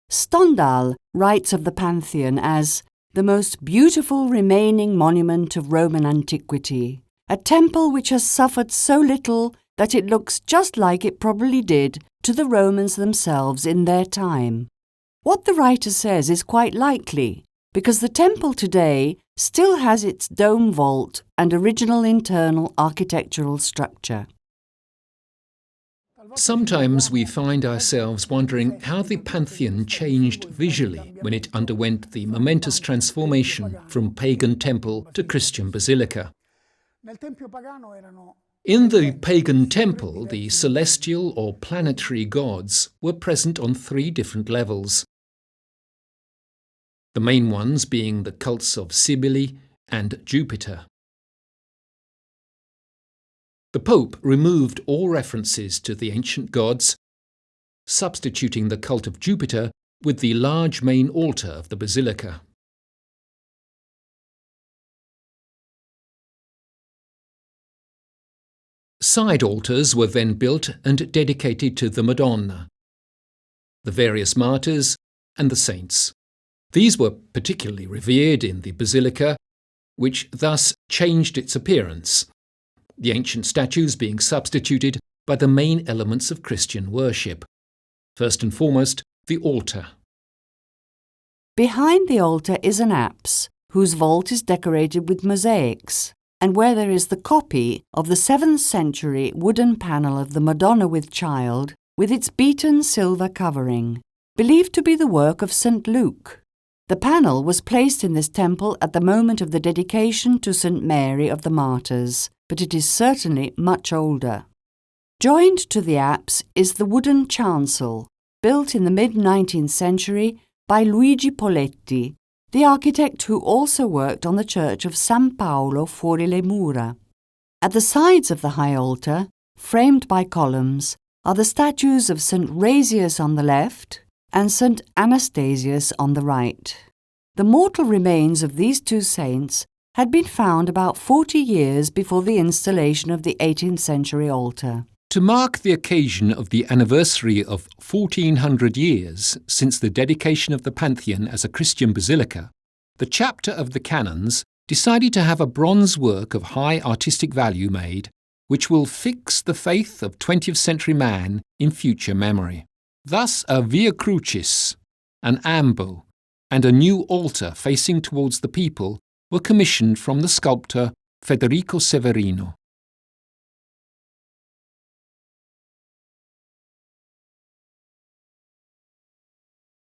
Stendhal writes of the Pantheon as the most beautiful remaining monument of Roman antiquity, a temple which has suffered so little that it looks just like it probably did to the Romans themselves in their time. What the writer says is quite likely, because the temple today still has its dome vault and original internal architectural structure. Sometimes we find ourselves wondering how the Pantheon changed visually when it underwent the momentous transformation from pagan temple to Christian basilica. In the pagan temple, the celestial or planetary gods were present on 3 different levels. The main ones being the cults of Cybele and Jupiter. The Pope removed all references to the ancient gods, substituting the cult of Jupiter with the large main altar of the Basilica. Side altars were then built and dedicated to the Madonna, the various martyrs and the saints. These were particularly revered in the Basilica, which thus changed its appearance, the ancient statues being substituted by the main elements of Christian worship. First and foremost, the altar. Behind the altar is an apse, whose vault is decorated with mosaics, and where there is the copy of the 7th century wooden panel of the Madonna with Child with its beaten silver covering, believed to be the work of St. Luke. The panel was placed in this temple at the moment of the dedication to St. Mary of the Martyrs, but it is certainly much older. Joined to the apse is the Wooden Chancel, built in the mid-19th century by Luigi Poletti, the architect who also worked on the church of San Paolo fuori le mura. At the sides of the high altar, framed by columns, are the statues of St. Rasius on the left and St. Anastasius on the right. The mortal remains of these 2 saints had been found about 40 years before the installation of the 18th century altar. To mark the occasion of the anniversary of 1400 years since the dedication of the Pantheon as a Christian basilica, the chapter of the canons decided to have a bronze work of high artistic value made, which will fix the faith of 20th century man in future memory. Thus a Via Crucis, an ambo, and a new altar facing towards the people were commissioned from the sculptor Federico Severino.